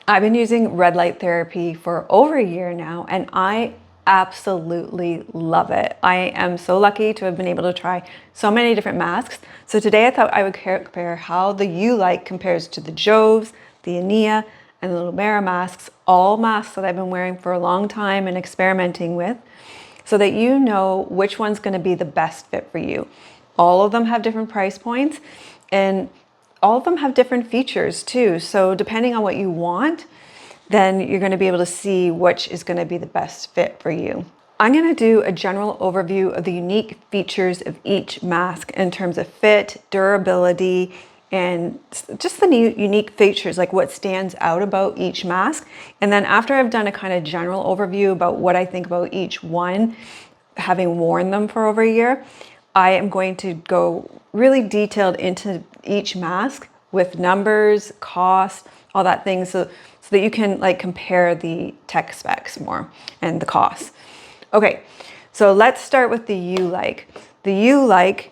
I've been using red light therapy for over a year now, and I absolutely love it. I am so lucky to have been able to try so many different masks. So today I thought I would compare how the Ulike compares to the JOVS, the Ania, and the Lumara masks, all masks that I've been wearing for a long time and experimenting with, so that you know which one's going to be the best fit for you. All of them have different price points, and all of them have different features too. So depending on what you want, then you're going to be able to see which is going to be the best fit for you. I'm going to do a general overview of the unique features of each mask in terms of fit, durability, and just the unique features, like what stands out about each mask. And then after I've done a kind of general overview about what I think about each one, having worn them for over a year, I am going to go really detailed into each mask with numbers, cost, all that thing, so that you can like compare the tech specs more and the costs. Okay, so let's start with the Ulike. The Ulike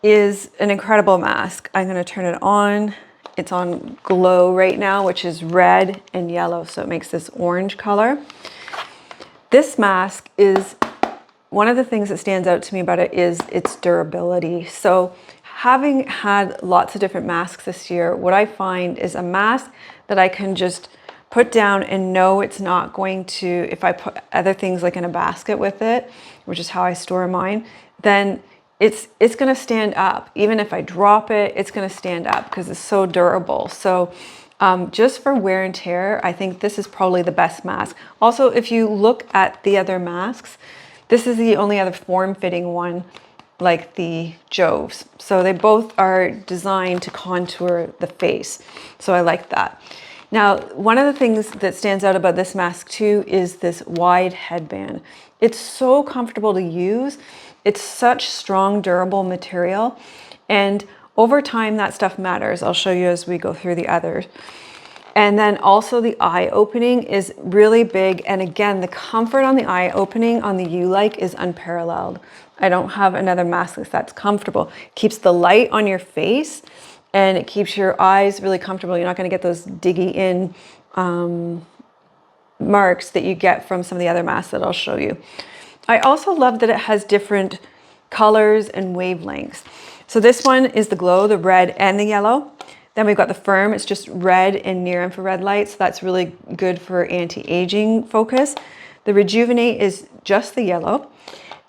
is an incredible mask. I'm going to turn it on. It's on glow right now, which is red and yellow, so it makes this orange color. This mask is, one of the things that stands out to me about it is its durability. So having had lots of different masks this year, what I find is a mask that I can just put down and know it's not going to, if I put other things like in a basket with it, which is how I store mine, then it's going to stand up. Even if I drop it, it's going to stand up because it's so durable. So just for wear and tear, I think this is probably the best mask. Also, if you look at the other masks, this is the only other form-fitting one like the JOVS. So they both are designed to contour the face. So I like that. Now, one of the things that stands out about this mask too is this wide headband. It's so comfortable to use. It's such strong, durable material. And over time, that stuff matters. I'll show you as we go through the others. And then also the eye opening is really big. And again, the comfort on the eye opening on the Ulike is unparalleled. I don't have another mask that's comfortable. It keeps the light on your face and it keeps your eyes really comfortable. You're not going to get those diggy in marks that you get from some of the other masks that I'll show you. I also love that it has different colors and wavelengths. So this one is the glow, the red and the yellow. Then we've got the firm, it's just red and near infrared light, so that's really good for anti-aging focus. The Rejuvenate is just the yellow.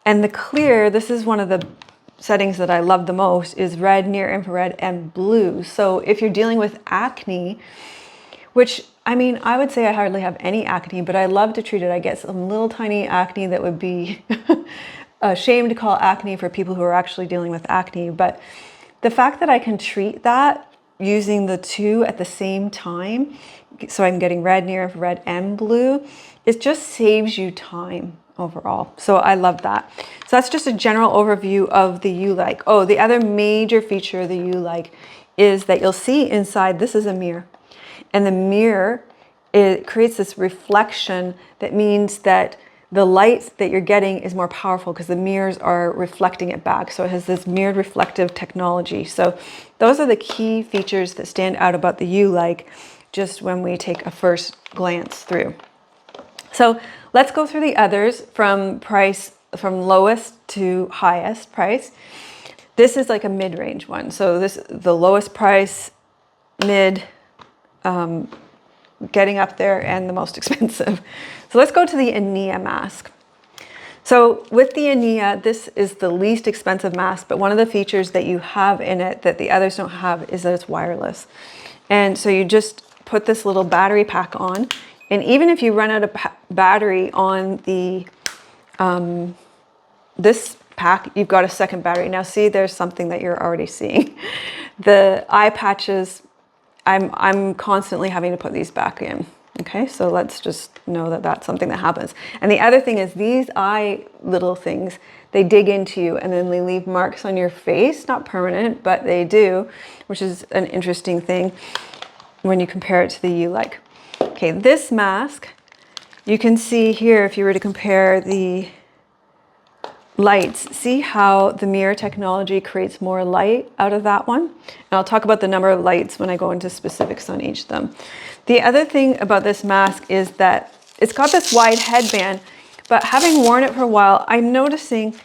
And the clear, this is one of the settings that I love the most, is red, near infrared, and blue. So if you're dealing with acne, which, I mean, I would say I hardly have any acne, but I love to treat it. I get some little tiny acne that would be a shame to call acne for people who are actually dealing with acne. But the fact that I can treat that using the two at the same time, so I'm getting red, near infrared, and blue, it just saves you time overall. So I love that. So that's just a general overview of the Ulike. Oh, the other major feature of the Ulike is that you'll see inside, this is a mirror. And the mirror, it creates this reflection that means that the light that you're getting is more powerful because the mirrors are reflecting it back. So it has this mirrored reflective technology. So those are the key features that stand out about the Ulike just when we take a first glance through. So let's go through the others from lowest to highest price. This is like a mid-range one. So this, the lowest price, mid, getting up there, and the most expensive. So let's go to the Ania mask. So with the Ania, this is the least expensive mask, but one of the features that you have in it that the others don't have is that it's wireless. And so you just put this little battery pack on, and even if you run out of battery on the this pack, you've got a second battery. Now see, there's something that you're already seeing. The eye patches, I'm constantly having to put these back in. Okay, so let's just know that that's something that happens. And the other thing is these eye little things, they dig into you and then they leave marks on your face, not permanent, but they do, which is an interesting thing when you compare it to the Ulike. Okay, this mask, you can see here, if you were to compare the lights, see how the mirror technology creates more light out of that one? And I'll talk about the number of lights when I go into specifics on each of them. The other thing about this mask is that it's got this wide headband, but having worn it for a while, I'm noticing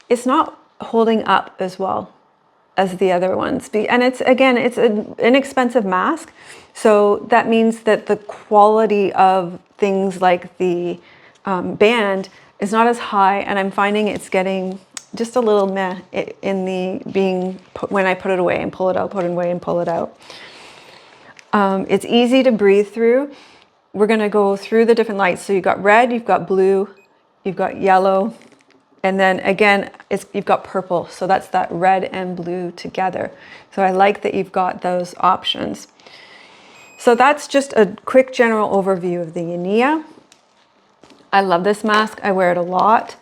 it's not holding up as well as the other ones. And it's, again, it's an inexpensive mask. So that means that the quality of things like the band is not as high, and I'm finding it's getting just a little meh in the when I put it away and pull it out, put it away and pull it out. It's easy to breathe through. We're gonna go through the different lights. So you've got red, you've got blue, you've got yellow, and then again, you've got purple. So that's that red and blue together. So I like that you've got those options. So that's just a quick general overview of the INIA. I love this mask. I wear it a lot,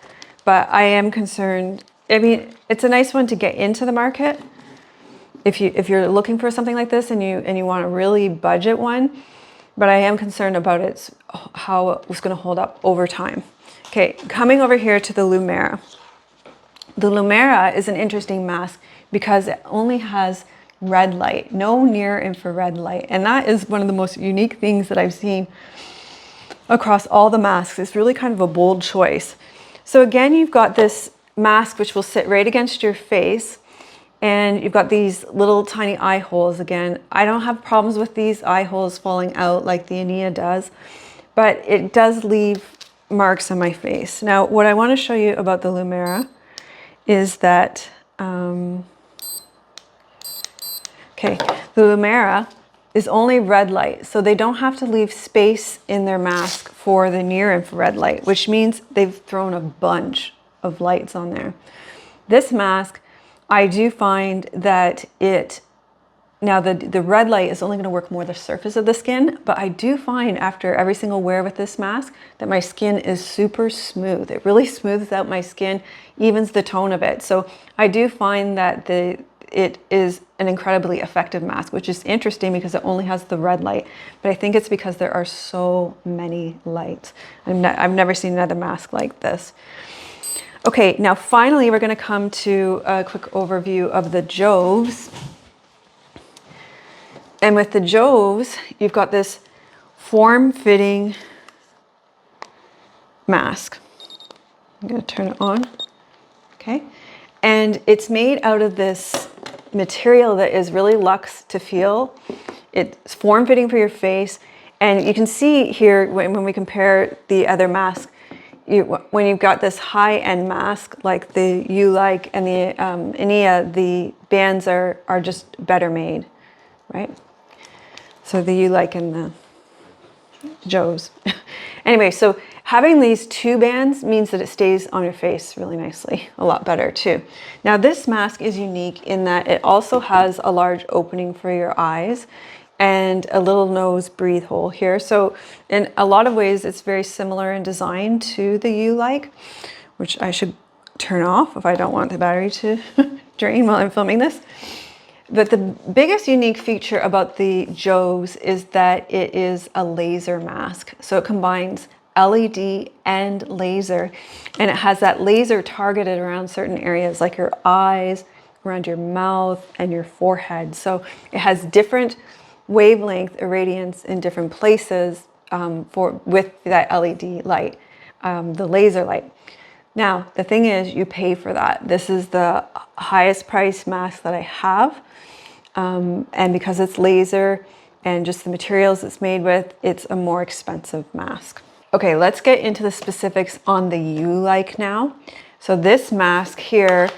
but I am concerned. I mean, it's a nice one to get into the market if you're looking for something like this and you want a really budget one. But I am concerned about how it's going to hold up over time. Okay, coming over here to the Lumara. The Lumara is an interesting mask because it only has red light, no near infrared light, and that is one of the most unique things that I've seen across all the masks. It's really kind of a bold choice. So again, you've got this mask which will sit right against your face, and you've got these little tiny eye holes. Again, I don't have problems with these eye holes falling out like the Ania does, but it does leave marks on my face. Now, what I want to show you about the Lumara is that, okay, the Lumara is only red light, so they don't have to leave space in their mask for the near infrared light, which means they've thrown a bunch of lights on there. This mask, I do find that now the red light is only going to work more the surface of the skin, but I do find after every single wear with this mask that my skin is super smooth. It really smooths out my skin, evens the tone of it. So I do find that it is an incredibly effective mask, which is interesting because it only has the red light, but I think it's because there are so many lights. I've never seen another mask like this. Okay, now finally we're going to come to a quick overview of the JOVS. And with the JOVS, you've got this form-fitting mask. I'm going to turn it on. Okay, and it's made out of this material that is really luxe to feel. It's form-fitting for your face, and you can see here when we compare the other masks, when you've got this high-end mask like the Ulike and the Ania, the bands are just better made, right? So the Ulike and the JOVS. Anyway, so having these two bands means that it stays on your face really nicely, a lot better too. Now this mask is unique in that it also has a large opening for your eyes and a little nose breathe hole here. So in a lot of ways, it's very similar in design to the Ulike, which I should turn off if I don't want the battery to drain while I'm filming this. But the biggest unique feature about the JOVS is that it is a laser mask. So it combines LED and laser, and it has that laser targeted around certain areas like your eyes, around your mouth, and your forehead. So it has different wavelength irradiance in different places with that LED light, the laser light. Now, the thing is, you pay for that. This is the highest price mask that I have. And because it's laser and just the materials it's made with, it's a more expensive mask. Okay, let's get into the specifics on the Ulike now. So this mask here,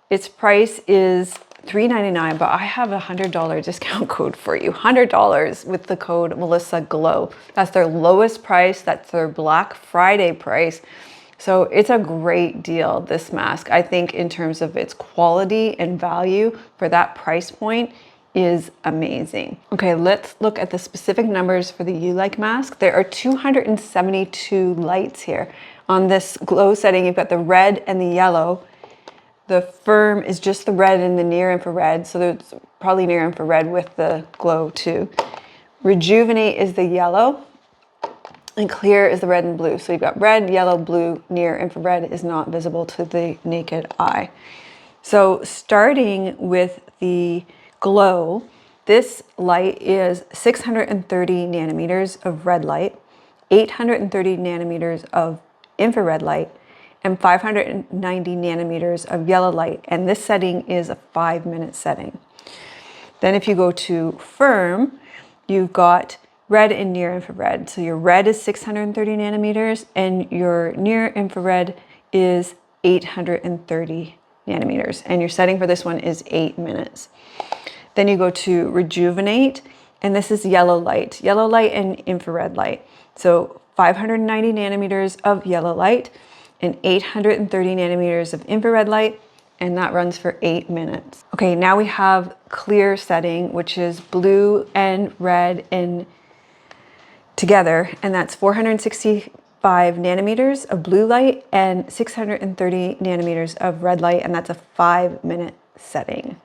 its price is $3.99, but I have a $100 discount code for you. $100 with the code MELISSAGLOW. That's their lowest price. That's their Black Friday price. So it's a great deal, this mask. I think in terms of its quality and value for that price point is amazing. Okay, let's look at the specific numbers for the Ulike mask. There are 272 lights here. On this glow setting, you've got the red and the yellow. The firm is just the red and the near infrared, so there's probably near infrared with the glow too. Rejuvenate is the yellow. and clear is the red and blue. So you've got red, yellow, blue. Near infrared is not visible to the naked eye. So starting with the glow, this light is 630 nanometers of red light, 830 nanometers of infrared light, and 590 nanometers of yellow light. And this setting is a 5-minute setting. Then if you go to firm, you've got red and near infrared. So your red is 630 nanometers and your near infrared is 830 nanometers. And your setting for this one is 8 minutes. Then you go to rejuvenate, and this is yellow light and infrared light. So 590 nanometers of yellow light and 830 nanometers of infrared light, and that runs for 8 minutes. Okay, now we have clear setting, which is blue and red and together, and that's 465 nanometers of blue light and 630 nanometers of red light, and that's a 5-minute setting.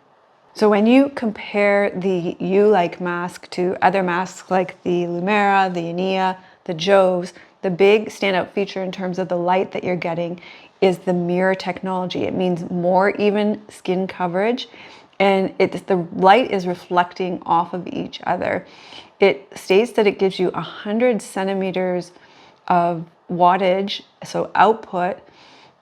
So when you compare the Ulike mask to other masks like the Lumara, the Ania, the JOVS, the big standout feature in terms of the light that you're getting is the mirror technology. It means more even skin coverage, and the light is reflecting off of each other. It states that it gives you 100 centimeters of wattage, so output,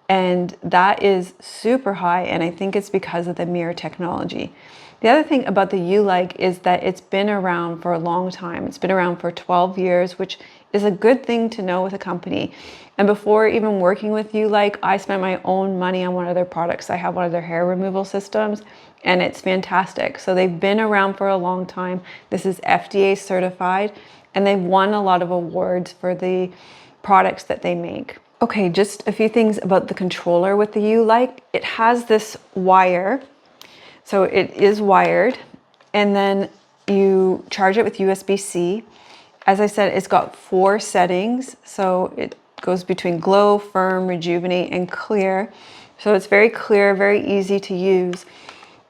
and that is super high, and I think it's because of the mirror technology. The other thing about the Ulike is that it's been around for a long time. It's been around for 12 years, which is a good thing to know with a company. And before even working with Ulike, I spent my own money on one of their products. I have one of their hair removal systems, and it's fantastic. So they've been around for a long time. This is FDA certified, and they've won a lot of awards for the products that they make. Okay, just a few things about the controller with the Ulike. It has this wire, so it is wired, and then you charge it with USB-C. As I said, it's got 4 settings, so it goes between glow, firm, rejuvenate, and clear. So it's very clear, very easy to use.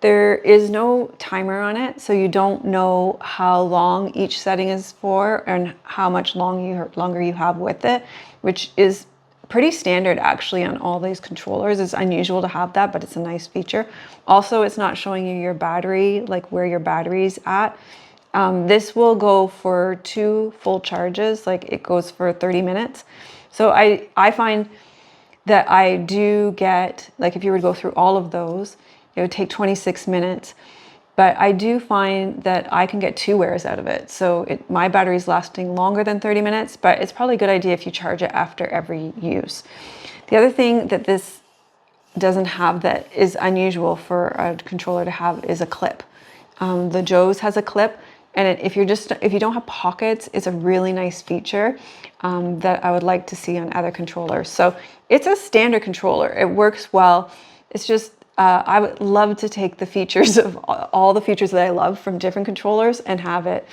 There is no timer on it, so you don't know how long each setting is for and how much longer you have with it, which is pretty standard actually on all these controllers. It's unusual to have that, but it's a nice feature. Also, it's not showing you your battery, like where your battery's at. This will go for 2 full charges, like it goes for 30 minutes. So I find that I do get, like if you were to go through all of those, it would take 26 minutes. But I do find that I can get 2 wears out of it. So my battery's lasting longer than 30 minutes, but it's probably a good idea if you charge it after every use. The other thing that this doesn't have that is unusual for a controller to have is a clip. The JOVS has a clip, and if you don't have pockets, it's a really nice feature that I would like to see on other controllers. So it's a standard controller. It works well. It's just I would love to take the features of all the features that I love from different controllers and have it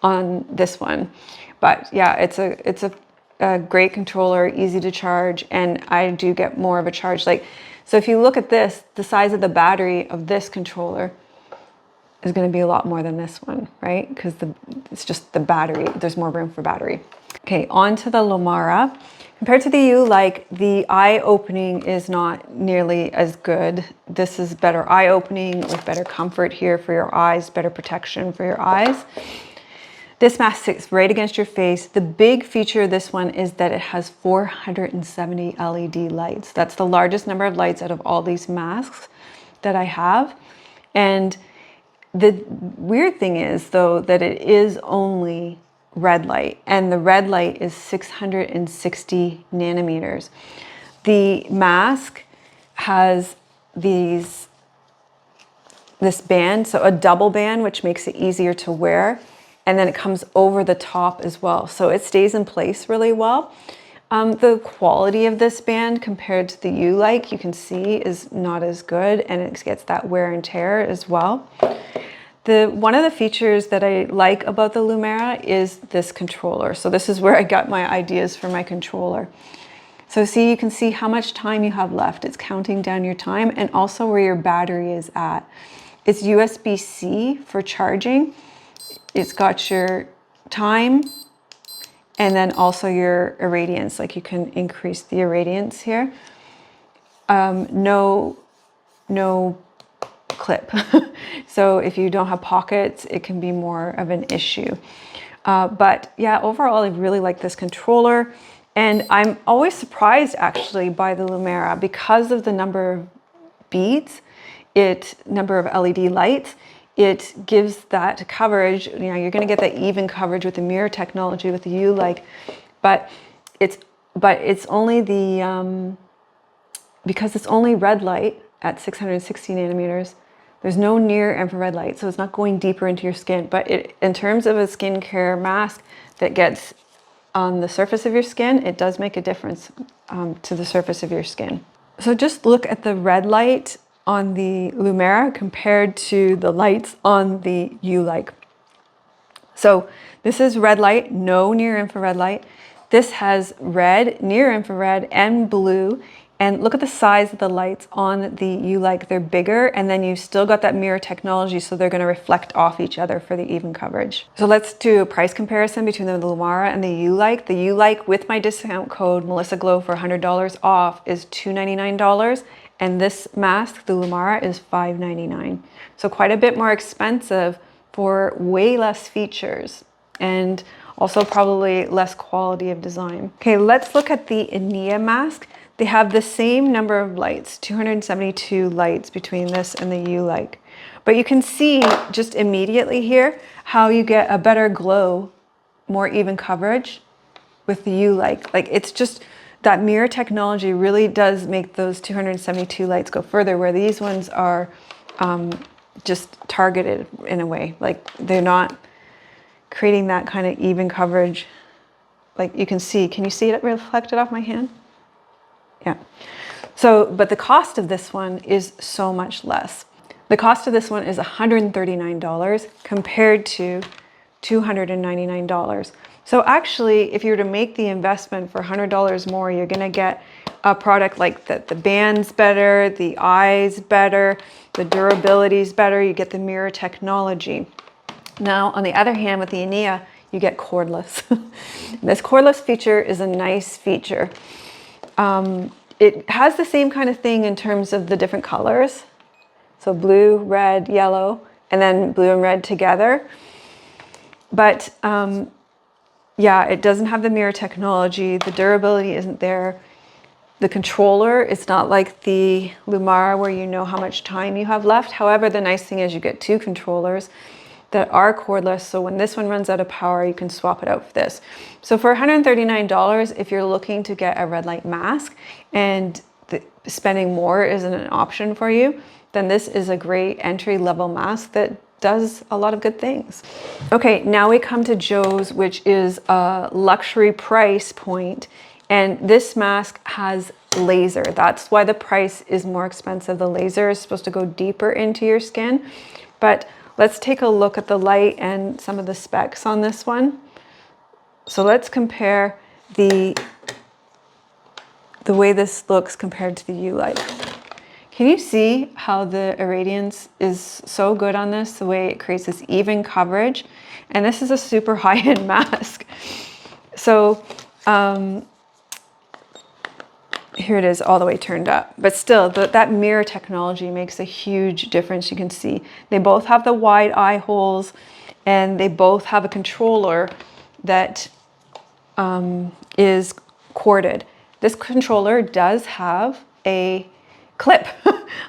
on this one. But yeah, it's a great controller, easy to charge, and I do get more of a charge. So if you look at this, the size of the battery of this controller is going to be a lot more than this one, right? Because it's just the battery. There's more room for battery. Okay, on to the Lumara. Compared to the Ulike, the eye opening is not nearly as good. This is better eye opening with better comfort here for your eyes, better protection for your eyes. This mask sits right against your face. The big feature of this one is that it has 470 LED lights. That's the largest number of lights out of all these masks that I have. And the weird thing is, though, that it is only red light, and the red light is 660 nanometers. The mask has this band, so a double band, which makes it easier to wear, and then it comes over the top as well, so it stays in place really well. The quality of this band compared to the Ulike, you can see, is not as good, and it gets that wear and tear as well. One of the features that I like about the Lumara is this controller. So this is where I got my ideas for my controller. So see, you can see how much time you have left. It's counting down your time, and also where your battery is at. It's USB-C for charging. It's got your time And then also your irradiance, like you can increase the irradiance here. No clip. So if you don't have pockets, it can be more of an issue. But yeah, overall, I really like this controller. And I'm always surprised actually by the Lumara because of the number of beads, number of LED lights. It gives that coverage. You know, you're going to get that even coverage with the mirror technology with the Ulike, but it's only the because it's only red light at 660 nanometers. There's no near infrared light, so it's not going deeper into your skin. But in terms of a skincare mask that gets on the surface of your skin, it does make a difference to the surface of your skin. So just look at the red light on the Lumara compared to the lights on the Ulike. So this is red light, no near infrared light. This has red, near infrared, and blue. And look at the size of the lights on the Ulike. They're bigger, and then you've still got that mirror technology, so they're going to reflect off each other for the even coverage. So let's do a price comparison between the Lumara and the Ulike. The Ulike with my discount code MELISSAGLOW for $100 off is $299, and this mask, the Lumara, is $599. So quite a bit more expensive for way less features and also probably less quality of design. Okay, let's look at the Ania mask. They have the same number of lights, 272 lights between this and the Ulike. But you can see just immediately here how you get a better glow, more even coverage with the Ulike. Like it's just, that mirror technology really does make those 272 lights go further, where these ones are just targeted in a way. Like they're not creating that kind of even coverage. Like you can see, can you see it reflected off my hand? Yeah. So, but the cost of this one is so much less. The cost of this one is $139 compared to $299. So actually, if you were to make the investment for $100 more, you're going to get a product like the band's better, the eye's better, the durability's better, you get the mirror technology. Now, on the other hand, with the Ania, you get cordless. This cordless feature is a nice feature. It has the same kind of thing in terms of the different colors. So blue, red, yellow, and then blue and red together. But yeah, it doesn't have the mirror technology. The durability isn't there. The controller, it's not like the Lumara where you know how much time you have left. However, the nice thing is you get two controllers that are cordless, so when this one runs out of power, you can swap it out for this. So for $139, if you're looking to get a red light mask and spending more isn't an option for you, then this is a great entry-level mask that does a lot of good things. Okay, now we come to JOVS, which is a luxury price point, and this mask has laser. That's why the price is more expensive. The laser is supposed to go deeper into your skin, but let's take a look at the light and some of the specs on this one. So let's compare the way this looks compared to the Ulike. Can you see how the irradiance is so good on this, the way it creates this even coverage? And this is a super high-end mask. So here it is all the way turned up, but still that mirror technology makes a huge difference. You can see they both have the wide eye holes, and they both have a controller that is corded. This controller does have a clip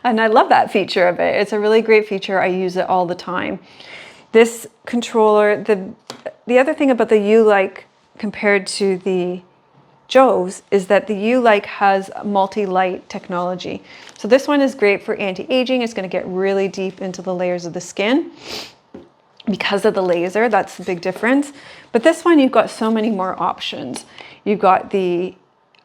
and I love that feature of it. It's a really great feature. I use it all the time. This controller, the other thing about the Ulike compared to the JOVS is that the Ulike has multi-light technology. So this one is great for anti-aging. It's going to get really deep into the layers of the skin because of the laser. That's the big difference. But this one, you've got so many more options. You've got the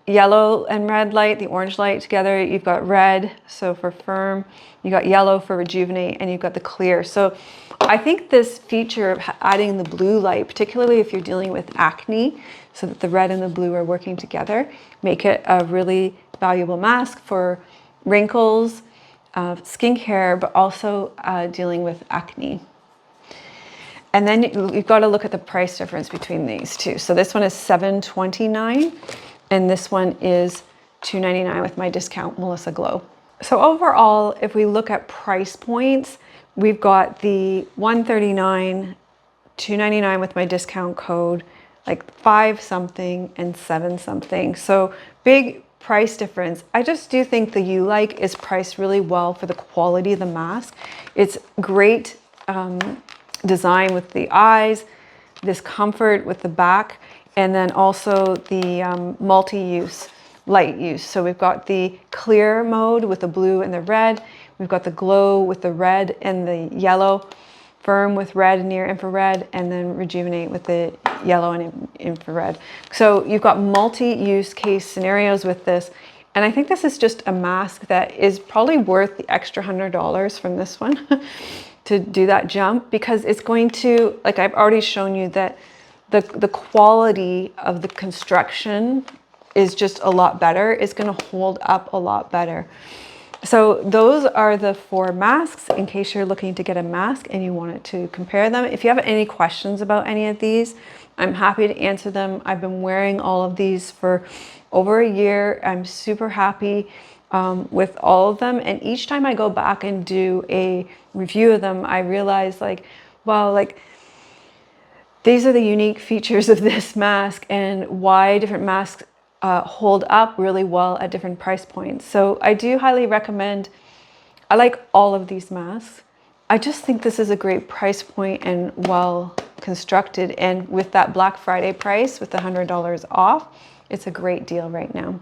yellow and red light, the orange light together. You've got red, so for firm. You got yellow for rejuvenate, and you've got the clear. So I think this feature of adding the blue light, particularly if you're dealing with acne, so that the red and the blue are working together, make it a really valuable mask for wrinkles, skincare, but also dealing with acne. And then you've got to look at the price difference between these two. So this one is $7.29 and this one is $2.99 with my discount MELISSAGLOW. So overall, if we look at price points, we've got the $139, $2.99 with my discount code, like 5 something and 7 something. So big price difference. I just do think the Ulike is priced really well for the quality of the mask. It's great design with the eyes, this comfort with the back, and then also the multi-use light use. So we've got the clear mode with the blue and the red. We've got the glow with the red and the yellow, firm with red and near infrared, and then rejuvenate with the yellow and infrared. So you've got multi-use case scenarios with this. And I think this is just a mask that is probably worth the extra $100 from this one to do that jump, because it's going to, like I've already shown you, that the quality of the construction is just a lot better. It's going to hold up a lot better. So those are the 4 masks in case you're looking to get a mask and you wanted to compare them. If you have any questions about any of these, I'm happy to answer them. I've been wearing all of these for over a year. I'm super happy with all of them. And each time I go back and do a review of them, I realize like, wow, like these are the unique features of this mask and why different masks hold up really well at different price points. So I do highly recommend, I like all of these masks. I just think this is a great price point and well constructed. And with that Black Friday price with the $100 off, it's a great deal right now.